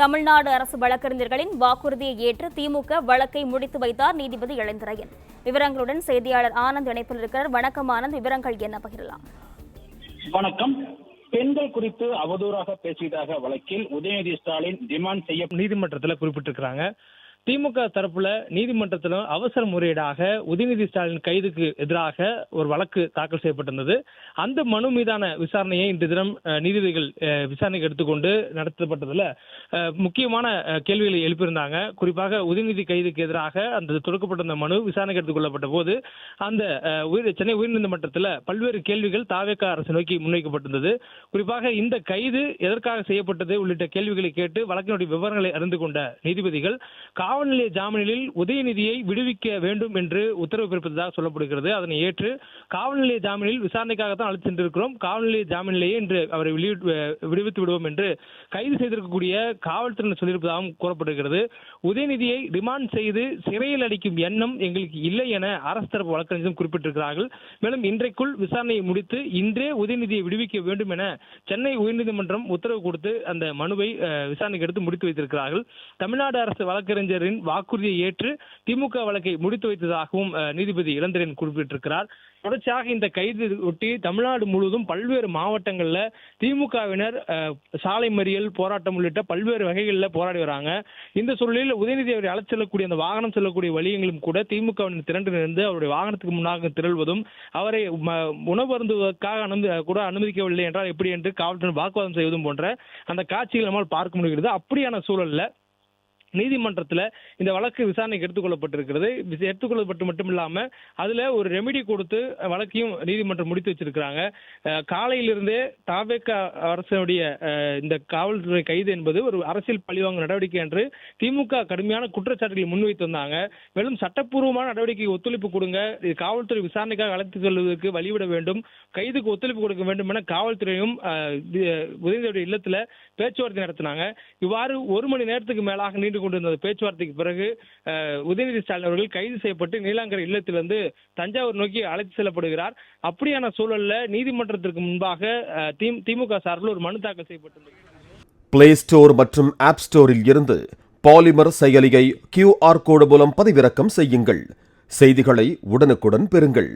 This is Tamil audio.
தமிழ்நாடு அரசு வழக்கறிஞர்களின் வாக்குறுதியை ஏற்று திமுக வழக்கை முடித்து வைத்தார் நீதிபதி இளந்திரையன். விவரங்களுடன் செய்தியாளர் ஆனந்த் இணைப்பில் இருக்கிறார். வணக்கம் ஆனந்த், விவரங்கள் என்ன பகிரலாம்? வணக்கம். பெண்கள் குறித்து அவதூறாக பேசியதாக வழக்கில் உதயநிதி ஸ்டாலின் டிமாண்ட் செய்ய நீதிமன்றத்தில் குறிப்பிட்டிருக்கிறாங்க. திமுக தரப்புல நீதிமன்றத்திலும் அவசர முறையீடாக உதயநிதி ஸ்டாலின் கைதுக்கு எதிராக ஒரு வழக்கு தாக்கல் செய்யப்பட்டிருந்தது. அந்த மனு மீதான விசாரணையை இன்று தினம் நீதிபதிகள் விசாரணைக்கு எடுத்துக்கொண்டு நடத்தப்பட்டதுல முக்கியமான கேள்விகளை எழுப்பியிருந்தாங்க. குறிப்பாக உதயநிதி கைதுக்கு எதிராக அந்த தொடுக்கப்பட்ட மனு விசாரணைக்கு எடுத்துக் கொள்ளப்பட்ட போது அந்த சென்னை உயர்நீதிமன்றத்தில் பல்வேறு கேள்விகள் தாவேக அரசு நோக்கி முன்வைக்கப்பட்டிருந்தது. குறிப்பாக இந்த கைது எதற்காக செய்யப்பட்டது உள்ளிட்ட கேள்விகளை கேட்டு வழக்கினுடைய விவரங்களை அறிந்து கொண்ட நீதிபதிகள் காவல் நிலைய ஜாமீனில் உதயநிதியை விடுவிக்க வேண்டும் என்று உத்தரவு பிறப்பித்ததாக சொல்லப்படுகிறது. அதனை ஏற்று காவல் நிலைய ஜாமீனில் விசாரணைக்காகத்தான் அழைத்து சென்றிருக்கிறோம், காவல் நிலைய ஜாமீனிலேயே இன்று அவரை விடுவித்து விடுவோம் என்று கைது செய்திருக்கக்கூடிய காவல்துறையினர் சொல்லியிருப்பதாகவும் கூறப்படுகிறது. உதயநிதியை ரிமாண்ட் செய்து சிறையில் அடைக்கும் எண்ணம் எங்களுக்கு இல்லை என அரசு தரப்பு வழக்கறிஞரும் குறிப்பிட்டிருக்கிறார்கள். மேலும் இன்றைக்குள் விசாரணையை முடித்து இன்றே உதயநிதியை விடுவிக்க வேண்டும் என சென்னை உயர்நீதிமன்றம் உத்தரவு கொடுத்து அந்த மனுவை விசாரணைக்கு எடுத்து முடித்து வைத்திருக்கிறார்கள். தமிழ்நாடு அரசு வழக்கறிஞர் வாக்குறுதியை ஏற்று திமுக வழக்கை முடித்து வைத்ததாகவும் நீதிபதி இளந்திரையன் குறிப்பிட்டிருக்கிறார். தொடர்ச்சியாக இந்த கைது ஒட்டி தமிழ்நாடு முழுவதும் பல்வேறு மாவட்டங்களில் திமுகவினர் சாலை மறியல் போராட்டம் உள்ளிட்ட பல்வேறு வகைகளில் போராடி வராங்க. இந்த சூழலில் உதயநிதி அவரை அழைத்து செல்லக்கூடிய அந்த வாகனம் செல்லக்கூடிய வழியங்களும் கூட திமுகவினர் திரண்டு நின்று அவருடைய வாகனத்துக்கு முன்னாக திரள்வதும் அவரை உணவு அருந்துவதற்காக கூட அனுமதிக்கவில்லை என்றால் எப்படி என்று காவல்துறை வாக்குவாதம் செய்வதும் போன்ற அந்த காட்சிகள் நம்மால் பார்க்க முடிகிறது. அப்படியான சூழல்ல நீதிமன்றத்தில் இந்த வழக்கு விசாரணைக்கு எடுத்துக்கொள்ளப்பட்டிருக்கிறது. எடுத்துக்கொள்ளப்பட்டு மட்டுமில்லாம அதுல ஒரு ரெமிடி கொடுத்து வழக்கையும் நீதிமன்றம் முடித்து வச்சிருக்கிறாங்க. காலையிலிருந்தே தாவேக அரசுடைய இந்த காவல்துறை கைது என்பது ஒரு அரசியல் பழிவாங்கும் நடவடிக்கை என்று திமுக கடுமையான குற்றச்சாட்டுகளை முன்வைத்து வந்தாங்க. மேலும் சட்டப்பூர்வமான நடவடிக்கைக்கு ஒத்துழைப்பு கொடுங்க, காவல்துறை விசாரணைக்காக அழைத்து செல்வதற்கு வழிவிட வேண்டும், கைதுக்கு ஒத்துழைப்பு கொடுக்க வேண்டும் என காவல்துறையும் உதயநிதியுடைய இல்லத்துல பேச்சுவார்த்தை நடத்தினாங்க. இவ்வாறு ஒரு மணி நேரத்துக்கு மேலாக நீண்டு கொண்டிருந்த பேச்சுவார்த்தைக்கு பிறகு உதயநிதி ஸ்டாலின் அவர்கள் கைது செய்யப்பட்டு நீலாங்கரை இல்லத்திலிருந்து தஞ்சாவூர் நோக்கி அழைத்து செல்லப்படுகிறார். அப்படியான சூழல்ல நீதிமன்றத்திற்கு முன்பாக திமுக சார்பில் ஒரு மனு தாக்கல் செய்யப்பட்டுள்ளது. பிளே ஸ்டோர் மற்றும் ஆப் ஸ்டோரில் இருந்து பாலிமர் செயலியை QR கோடு மூலம் பதிவிறக்கம் செய்யுங்கள். செய்திகளை உடனுக்குடன் பெறுங்கள்.